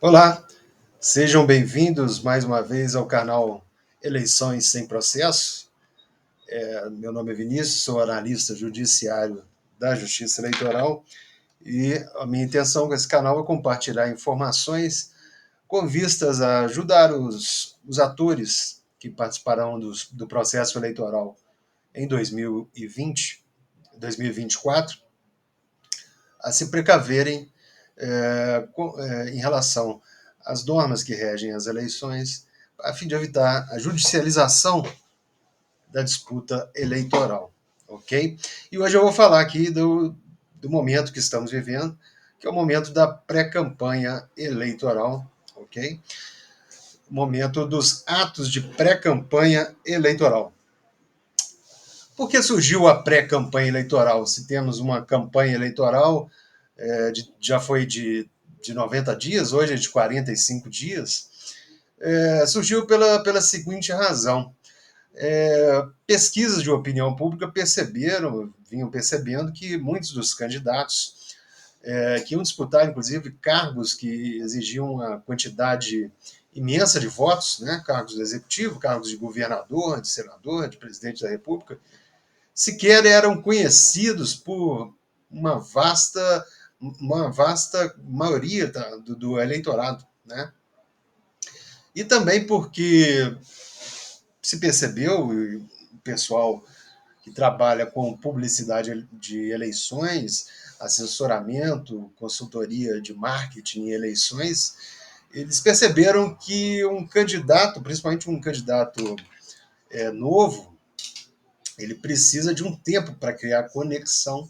Olá, sejam bem-vindos mais uma vez ao canal Eleições Sem Processo. Meu nome é Vinícius, sou analista judiciário da Justiça Eleitoral e a minha intenção com esse canal é compartilhar informações com vistas a ajudar os atores que participarão do processo eleitoral em 2020, 2024, a se precaverem em relação às normas que regem as eleições, a fim de evitar a judicialização da disputa eleitoral, ok? E hoje eu vou falar aqui do momento que estamos vivendo, que é o momento da pré-campanha eleitoral, ok? O momento dos atos de pré-campanha eleitoral. Por que surgiu a pré-campanha eleitoral? Se temos uma campanha eleitoral, já foi de 90 dias, hoje é de 45 dias, surgiu pela seguinte razão. Pesquisas de opinião pública vinham percebendo que muitos dos candidatos que iam disputar, inclusive, cargos que exigiam uma quantidade imensa de votos, né, cargos do executivo, cargos de governador, de senador, de presidente da República, sequer eram conhecidos por uma vasta, uma vasta maioria do eleitorado, né? E também porque se percebeu, e o pessoal que trabalha com publicidade de eleições, assessoramento, consultoria de marketing em eleições, eles perceberam que um candidato, principalmente um candidato novo, ele precisa de um tempo para criar conexão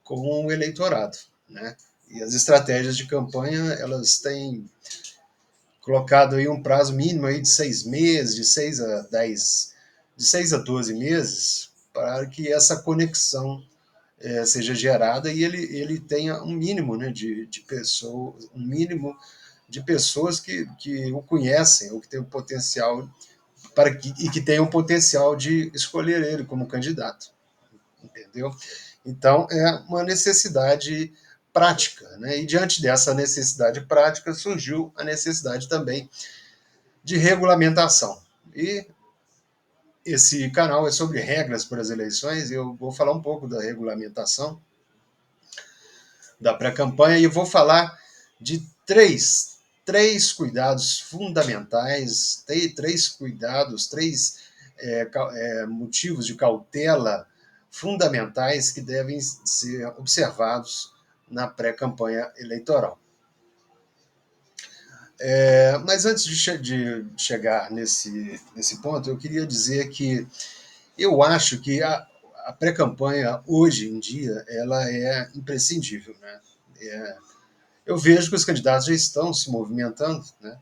com o eleitorado, né? E as estratégias de campanha, elas têm colocado aí um prazo mínimo aí de 6 meses, de 6 a 12 meses, para que essa conexão seja gerada e ele tenha um mínimo, né, de pessoas, um mínimo de pessoas que o conhecem ou que têm o potencial e que tenham o potencial de escolher ele como candidato, entendeu? Então é uma necessidade prática, né? E diante dessa necessidade prática surgiu a necessidade também de regulamentação. E esse canal é sobre regras para as eleições. Eu vou falar um pouco da regulamentação da pré-campanha e vou falar de três cuidados fundamentais, três cuidados, motivos de cautela fundamentais que devem ser observados na pré-campanha eleitoral. Mas antes de chegar nesse ponto, eu queria dizer que eu acho que a pré-campanha, hoje em dia, ela é imprescindível, né? Eu vejo que os candidatos já estão se movimentando, né?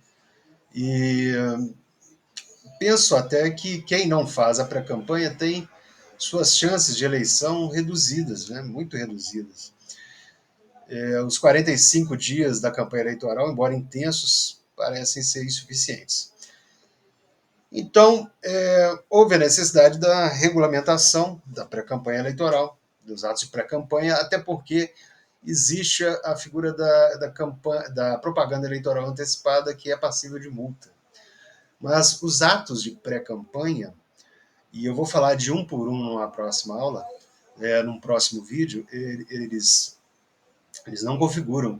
E penso até que quem não faz a pré-campanha tem suas chances de eleição reduzidas, né? Muito reduzidas. Os 45 dias da campanha eleitoral, embora intensos, parecem ser insuficientes. Então, houve a necessidade da regulamentação da pré-campanha eleitoral, dos atos de pré-campanha, até porque existe a figura da propaganda eleitoral antecipada, que é passível de multa. Mas os atos de pré-campanha, e eu vou falar de um por um numa próxima aula, num próximo vídeo, eles não configuram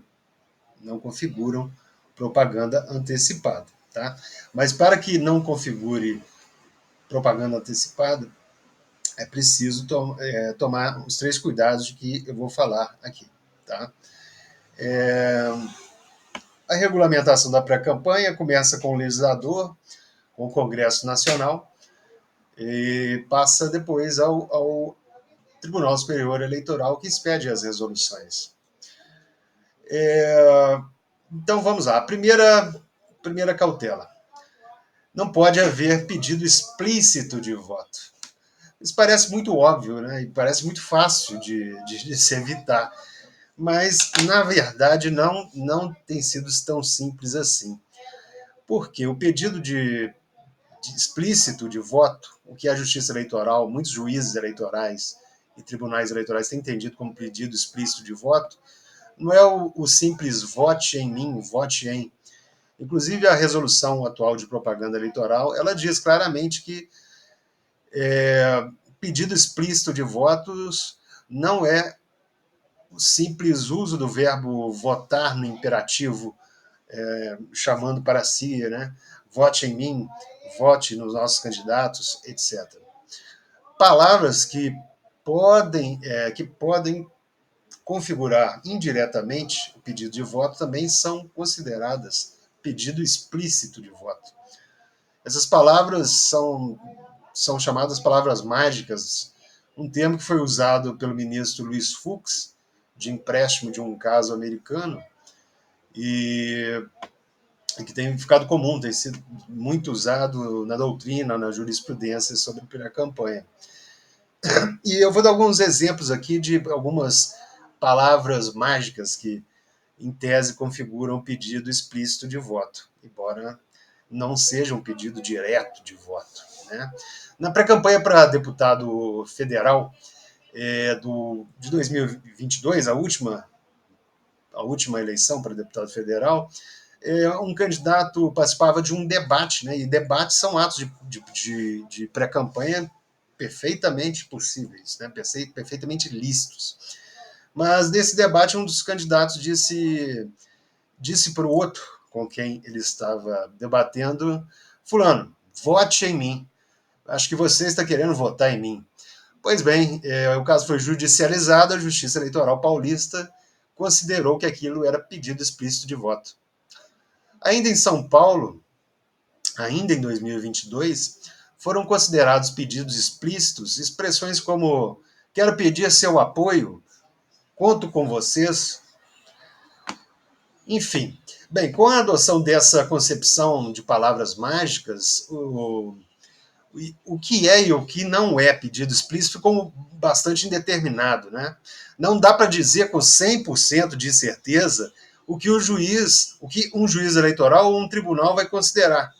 propaganda antecipada. Tá? Mas para que não configure propaganda antecipada, é preciso tomar os três cuidados que eu vou falar aqui. Tá? A regulamentação da pré-campanha começa com o legislador, com o Congresso Nacional, e passa depois ao Tribunal Superior Eleitoral, que expede as resoluções. Então vamos lá. A primeira cautela. Não pode haver pedido explícito de voto. Isso parece muito óbvio, né? E parece muito fácil de se evitar. Mas, na verdade, não tem sido tão simples assim. Porque o pedido de explícito de voto, o que a Justiça Eleitoral, muitos juízes eleitorais e tribunais eleitorais têm entendido como pedido explícito de voto, não é o simples vote em mim, vote em. Inclusive, a resolução atual de propaganda eleitoral, ela diz claramente que pedido explícito de votos não é o simples uso do verbo votar no imperativo, chamando para si, né? Vote em mim, vote nos nossos candidatos, etc. Palavras que podem configurar indiretamente o pedido de voto também são consideradas pedido explícito de voto. Essas palavras são chamadas palavras mágicas, um termo que foi usado pelo ministro Luiz Fux, de empréstimo de um caso americano, e que tem ficado comum, tem sido muito usado na doutrina, na jurisprudência sobre pré-campanha. E eu vou dar alguns exemplos aqui de algumas palavras mágicas que, em tese, configuram um pedido explícito de voto, embora não seja um pedido direto de voto, né? Na pré-campanha para deputado federal de 2022, a última eleição para deputado federal, um candidato participava de um debate, né? E debates são atos de pré-campanha perfeitamente possíveis, né? Perfeitamente lícitos. Mas nesse debate, um dos candidatos disse para o outro com quem ele estava debatendo: Fulano, vote em mim. Acho que você está querendo votar em mim. Pois bem, o caso foi judicializado, a Justiça Eleitoral Paulista considerou que aquilo era pedido explícito de voto. Ainda em São Paulo, ainda em 2022, foram considerados pedidos explícitos expressões como quero pedir seu apoio, conto com vocês, enfim. Bem, com a adoção dessa concepção de palavras mágicas, o que é e o que não é pedido explícito ficou bastante indeterminado, né? Não dá para dizer com 100% de certeza o que um juiz eleitoral ou um tribunal vai considerar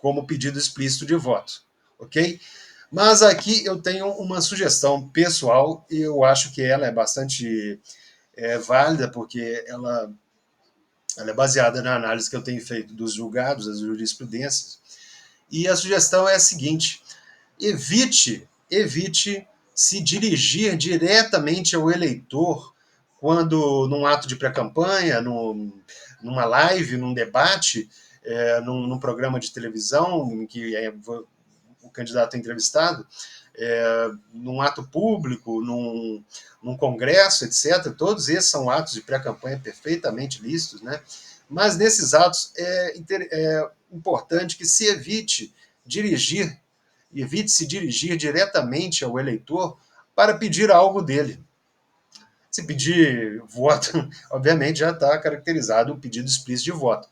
como pedido explícito de voto, ok? Mas aqui eu tenho uma sugestão pessoal e eu acho que ela é bastante válida, porque ela é baseada na análise que eu tenho feito dos julgados, das jurisprudências, e a sugestão é a seguinte: evite se dirigir diretamente ao eleitor quando, num ato de pré-campanha, numa live, num debate, num programa de televisão em que o candidato é entrevistado, num ato público, num congresso, etc. Todos esses são atos de pré-campanha perfeitamente lícitos, né? Mas nesses atos é importante que se evite se dirigir diretamente ao eleitor para pedir algo dele. Se pedir voto, obviamente já está caracterizado um pedido explícito de voto.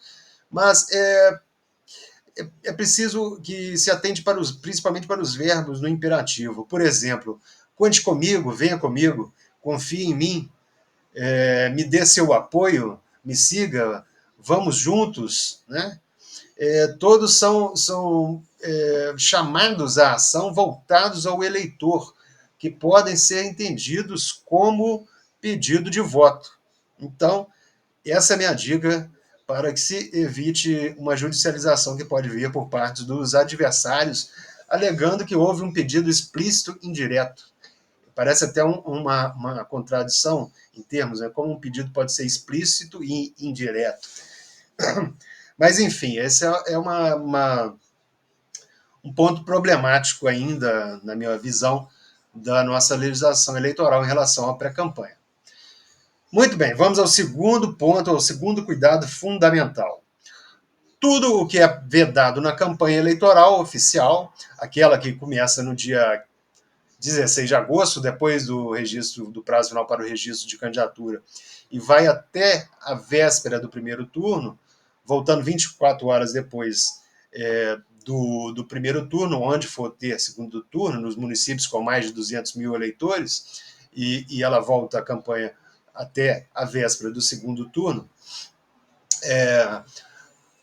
Mas é preciso que se atente principalmente para os verbos no imperativo. Por exemplo, conte comigo, venha comigo, confie em mim, me dê seu apoio, me siga, vamos juntos, né? Todos são chamados à ação voltados ao eleitor, que podem ser entendidos como pedido de voto. Então, essa é a minha dica para que se evite uma judicialização que pode vir por parte dos adversários, alegando que houve um pedido explícito indireto. Parece até uma contradição em termos, né? Como um pedido pode ser explícito e indireto. Mas, enfim, esse um ponto problemático ainda, na minha visão, da nossa legislação eleitoral em relação à pré-campanha. Muito bem, vamos ao segundo ponto, ao segundo cuidado fundamental. Tudo o que é vedado na campanha eleitoral oficial, aquela que começa no dia 16 de agosto, depois do prazo final para o registro de candidatura, e vai até a véspera do primeiro turno, voltando 24 horas depois do primeiro turno, onde for ter segundo turno, nos municípios com mais de 200 mil eleitores, e ela volta a campanha até a véspera do segundo turno.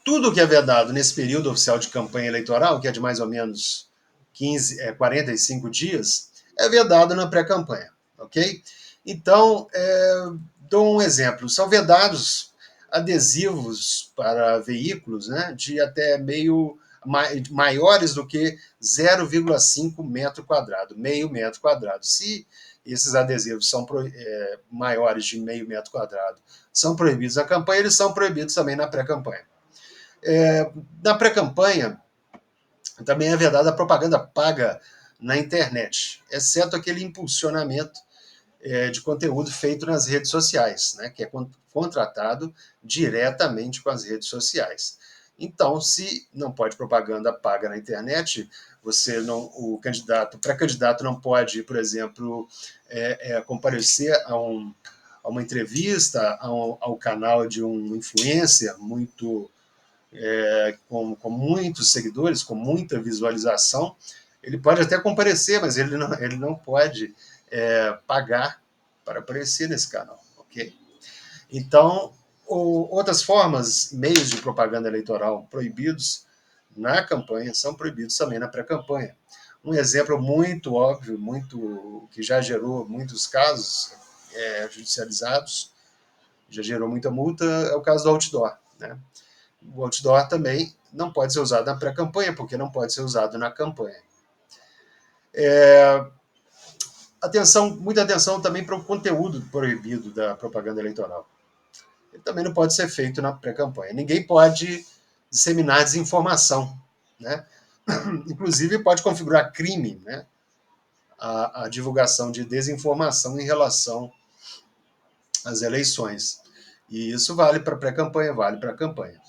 Tudo que é vedado nesse período oficial de campanha eleitoral, que é de mais ou menos 45 dias, é vedado na pré-campanha, ok? Então, dou um exemplo. São vedados adesivos para veículos, né, de até maiores do que 0,5 metro quadrado, meio metro quadrado. Se esses adesivos são maiores de meio metro quadrado, são proibidos na campanha, eles são proibidos também na pré-campanha. Na pré-campanha, também é vedada a propaganda paga na internet, exceto aquele impulsionamento de conteúdo feito nas redes sociais, né, que é contratado diretamente com as redes sociais. Então, se não pode propaganda paga na internet, o pré-candidato não pode, por exemplo, comparecer a uma entrevista ao canal de um influencer com muitos seguidores, com muita visualização. Ele pode até comparecer, mas ele não pode pagar para aparecer nesse canal, ok? Então, outras formas, meios de propaganda eleitoral proibidos na campanha são proibidos também na pré-campanha. Um exemplo muito óbvio, que já gerou muitos casos judicializados, já gerou muita multa, é o caso do outdoor, né? O outdoor também não pode ser usado na pré-campanha, porque não pode ser usado na campanha. Muita atenção também para o conteúdo proibido da propaganda eleitoral. Ele também não pode ser feito na pré-campanha. Ninguém pode disseminar desinformação, né? Inclusive pode configurar crime, né, a divulgação de desinformação em relação às eleições. E isso vale para pré-campanha, vale para a campanha.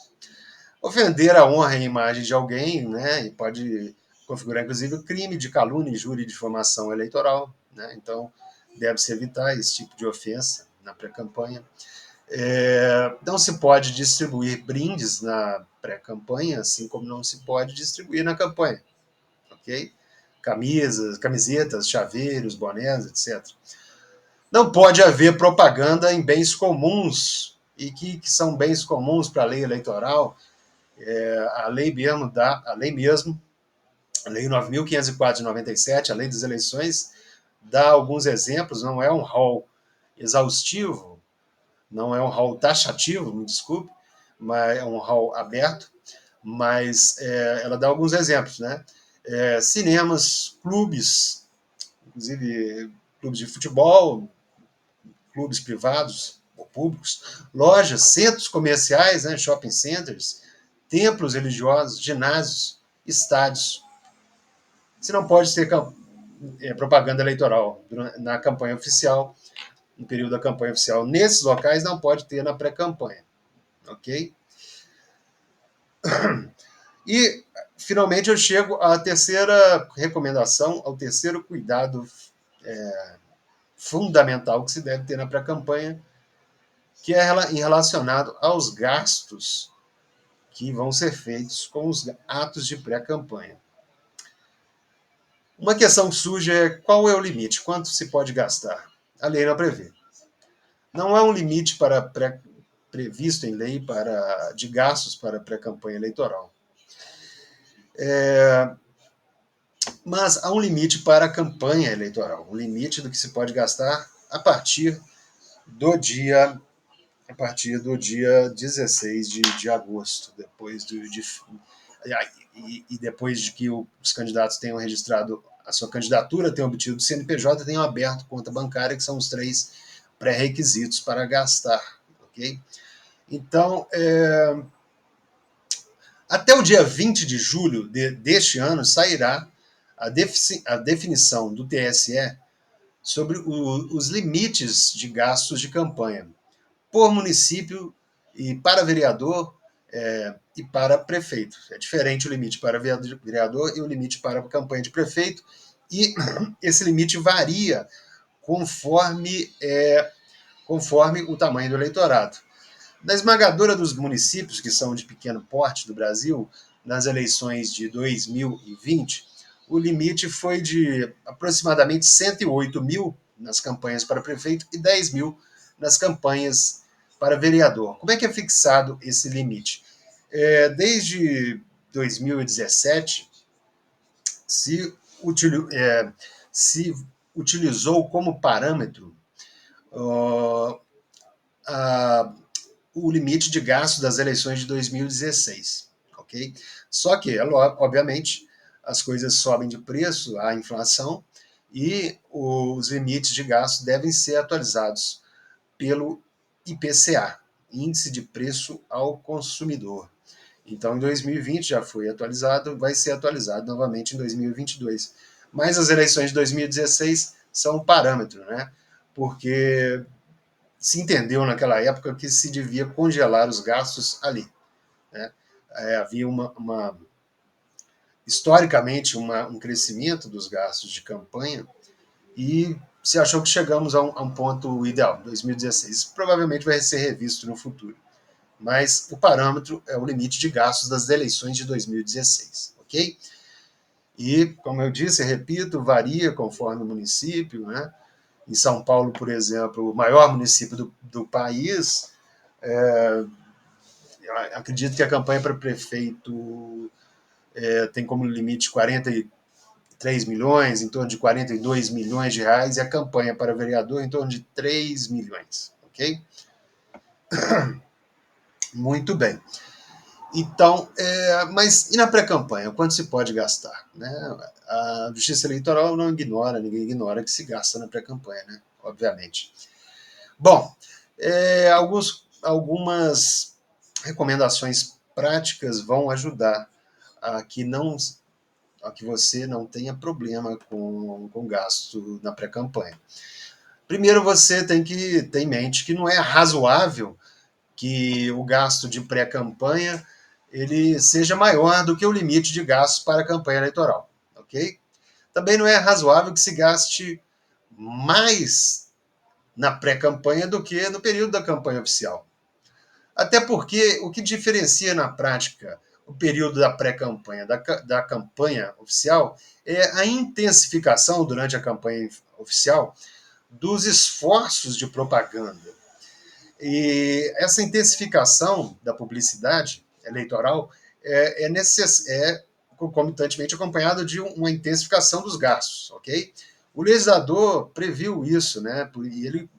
Ofender a honra e a imagem de alguém, né, e pode configurar, inclusive, o crime de calúnia, injúria e difamação eleitoral, né? Então, deve-se evitar esse tipo de ofensa na pré-campanha. Não se pode distribuir brindes na pré-campanha, assim como não se pode distribuir na campanha, ok? Camisetas, chaveiros, bonés, etc. Não pode haver propaganda em bens comuns, e que são bens comuns para a lei eleitoral. A lei mesmo, a lei 9.504 de 97, a lei das eleições, dá alguns exemplos, não é um rol exaustivo, não é um rol taxativo, me desculpe, mas é um rol aberto, mas ela dá alguns exemplos, né? Cinemas, clubes, inclusive clubes de futebol, clubes privados ou públicos, lojas, centros comerciais, né, shopping centers, templos religiosos, ginásios, estádios. Se não pode ter propaganda eleitoral na campanha oficial, no período da campanha oficial, nesses locais não pode ter na pré-campanha, ok? E, finalmente, eu chego à terceira recomendação, ao terceiro cuidado fundamental que se deve ter na pré-campanha, que é relacionado aos gastos que vão ser feitos com os atos de pré-campanha. Uma questão que surge é qual é o limite, quanto se pode gastar? A lei não prevê. Não há um limite previsto em lei de gastos para pré-campanha eleitoral. Mas há um limite para a campanha eleitoral, um limite do que se pode gastar a partir do dia 16 de agosto, depois de que os candidatos tenham registrado a sua candidatura, tenham obtido o CNPJ, tenham aberto conta bancária, que são os 3 pré-requisitos para gastar, ok? Então, até o dia 20 de julho deste ano sairá a definição do TSE sobre os limites de gastos de campanha por município e para vereador e para prefeito. É diferente o limite para vereador e o limite para a campanha de prefeito, e esse limite varia conforme o tamanho do eleitorado. Na esmagadora dos municípios, que são de pequeno porte do Brasil, nas eleições de 2020, o limite foi de aproximadamente 108 mil nas campanhas para prefeito e 10 mil nas campanhas para vereador. Como é que é fixado esse limite? Desde 2017, se utilizou como parâmetro uh, o limite de gasto das eleições de 2016, ok? Só que, obviamente, as coisas sobem de preço, a inflação, e os limites de gasto devem ser atualizados pelo IPCA, Índice de Preço ao Consumidor. Então, em 2020 já foi atualizado, vai ser atualizado novamente em 2022. Mas as eleições de 2016 são um parâmetro, né? Porque se entendeu naquela época que se devia congelar os gastos ali. Né? Havia historicamente um crescimento dos gastos de campanha e se achou que chegamos a um ponto ideal, 2016. Isso provavelmente vai ser revisto no futuro. Mas o parâmetro é o limite de gastos das eleições de 2016, ok? E, como eu disse, repito, varia conforme o município, né? Em São Paulo, por exemplo, o maior município do país, acredito que a campanha para prefeito tem como limite 43 milhões, em torno de 42 milhões de reais, e a campanha para vereador em torno de 3 milhões, ok? Muito bem. Então, mas e na pré-campanha? Quanto se pode gastar? Né? A Justiça Eleitoral não ignora, ninguém ignora que se gasta na pré-campanha, né? Obviamente. Bom, algumas recomendações práticas vão ajudar a que, não, a que você não tenha problema com gasto na pré-campanha. Primeiro, você tem que ter em mente que não é razoável que o gasto de pré-campanha ele seja maior do que o limite de gastos para a campanha eleitoral, ok? Também não é razoável que se gaste mais na pré-campanha do que no período da campanha oficial. Até porque o que diferencia na prática o período da pré-campanha da campanha oficial é a intensificação durante a campanha oficial dos esforços de propaganda. E essa intensificação da publicidade eleitoral é concomitantemente acompanhada de uma intensificação dos gastos, ok? O legislador previu isso, né? E ele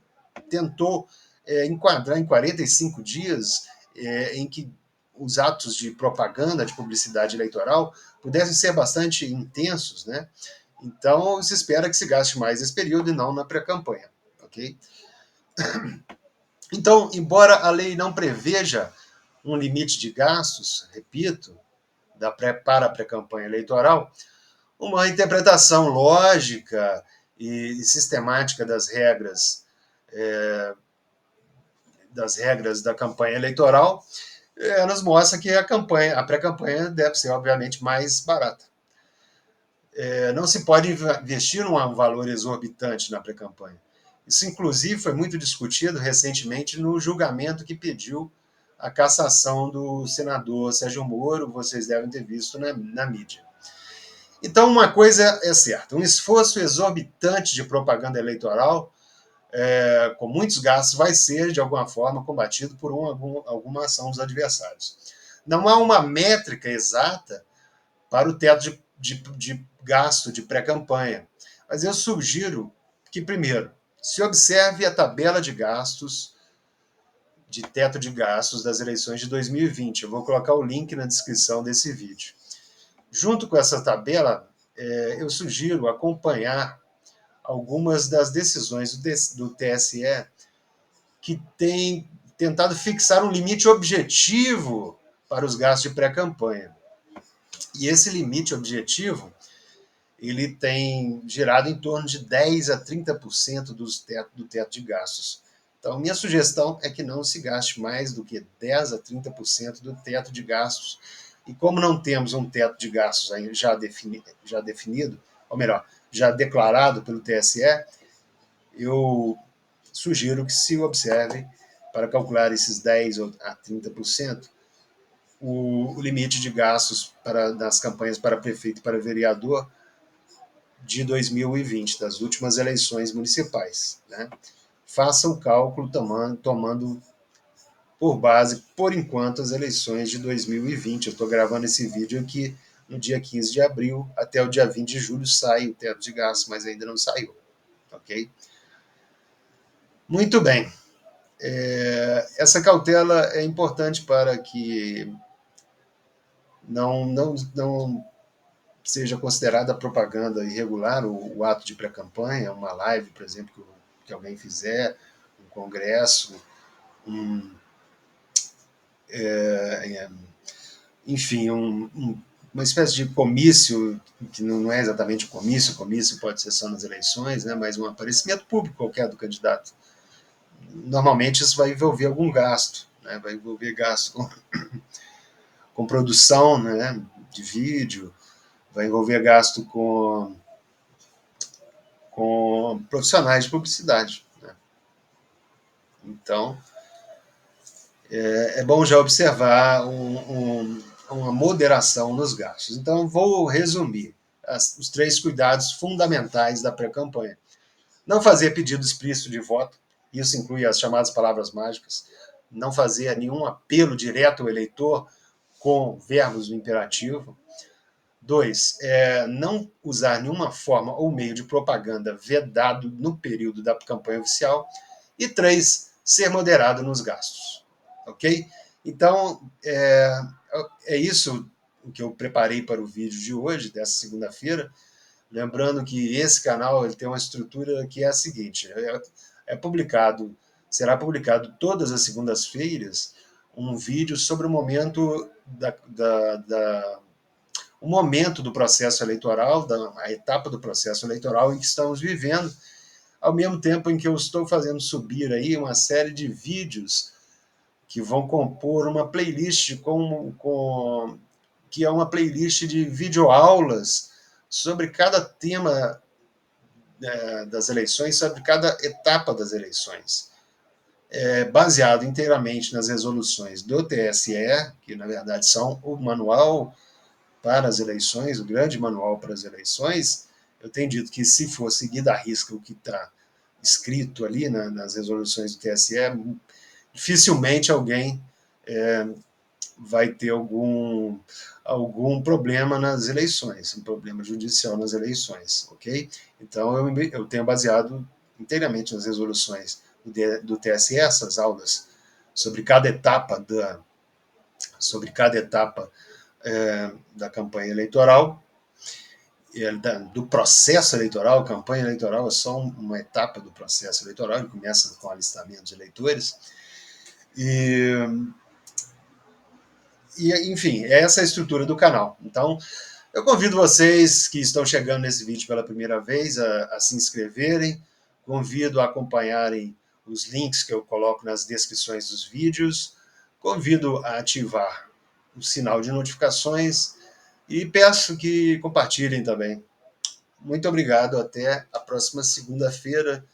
tentou enquadrar em 45 dias em que os atos de propaganda, de publicidade eleitoral, pudessem ser bastante intensos, né? Então, se espera que se gaste mais nesse período e não na pré-campanha, ok? Então, embora a lei não preveja um limite de gastos, repito, para a pré-campanha eleitoral, uma interpretação lógica e sistemática das regras da campanha eleitoral nos mostra que a pré-campanha deve ser, obviamente, mais barata. Não se pode investir um valor exorbitante na pré-campanha. Isso, inclusive, foi muito discutido recentemente no julgamento que pediu a cassação do senador Sérgio Moro, vocês devem ter visto na mídia. Então, uma coisa é certa: um esforço exorbitante de propaganda eleitoral, com muitos gastos, vai ser, de alguma forma, combatido por alguma ação dos adversários. Não há uma métrica exata para o teto de gasto de pré-campanha. Mas eu sugiro que, primeiro, se observe a tabela de gastos, de teto de gastos das eleições de 2020. Eu vou colocar o link na descrição desse vídeo. Junto com essa tabela, eu sugiro acompanhar algumas das decisões do TSE que têm tentado fixar um limite objetivo para os gastos de pré-campanha. E esse limite objetivo ele tem girado em torno de 10 a 30% do teto de gastos. Então, minha sugestão é que não se gaste mais do que 10 a 30% do teto de gastos. E como não temos um teto de gastos já definido, ou melhor, já declarado pelo TSE, eu sugiro que se observe, para calcular esses 10 a 30%, o limite de gastos das campanhas para prefeito e para vereador de 2020, das últimas eleições municipais. Né? Faça o cálculo tomando por base, por enquanto, as eleições de 2020. Eu estou gravando esse vídeo aqui no dia 15 de abril, até o dia 20 de julho sai o teto de gastos, mas ainda não saiu. Ok? Muito bem. Essa cautela é importante para que não seja considerada propaganda irregular o ato de pré-campanha, uma live, por exemplo, que alguém fizer, um congresso, um, enfim, uma espécie de comício, que não é exatamente comício pode ser só nas eleições, né, mas um aparecimento público qualquer do candidato. Normalmente isso vai envolver algum gasto, né, vai envolver gasto com produção, né, de vídeo, vai envolver gasto com profissionais de publicidade. Né? Então, é bom já observar uma moderação nos gastos. Então, vou resumir os 3 cuidados fundamentais da pré-campanha. Não fazer pedido explícito de voto, isso inclui as chamadas palavras mágicas, não fazer nenhum apelo direto ao eleitor com verbos no imperativo. 2, não usar nenhuma forma ou meio de propaganda vedado no período da campanha oficial. E 3, ser moderado nos gastos. Ok? Então, é isso o que eu preparei para o vídeo de hoje, dessa segunda-feira. Lembrando que esse canal ele tem uma estrutura que é a seguinte: será publicado todas as segundas-feiras um vídeo sobre o momento o momento do processo eleitoral, a etapa do processo eleitoral em que estamos vivendo, ao mesmo tempo em que eu estou fazendo subir aí uma série de vídeos que vão compor uma playlist que é uma playlist de videoaulas sobre cada tema das eleições, sobre cada etapa das eleições. Baseado inteiramente nas resoluções do TSE, que na verdade são o manual para as eleições, o grande manual para as eleições. Eu tenho dito que se for seguido à risca o que está escrito ali nas resoluções do TSE, dificilmente alguém vai ter algum problema nas eleições, um problema judicial nas eleições, ok? Então eu tenho baseado inteiramente nas resoluções do TSE, essas aulas sobre cada etapa da campanha eleitoral, do processo eleitoral. A campanha eleitoral é só uma etapa do processo eleitoral, ele começa com o alistamento de eleitores. Enfim, essa é a estrutura do canal. Então, eu convido vocês que estão chegando nesse vídeo pela primeira vez a se inscreverem, convido a acompanharem os links que eu coloco nas descrições dos vídeos, convido a ativar o sinal de notificações e peço que compartilhem também. Muito obrigado, até a próxima segunda-feira,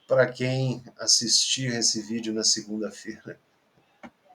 para quem assistir esse vídeo na segunda-feira.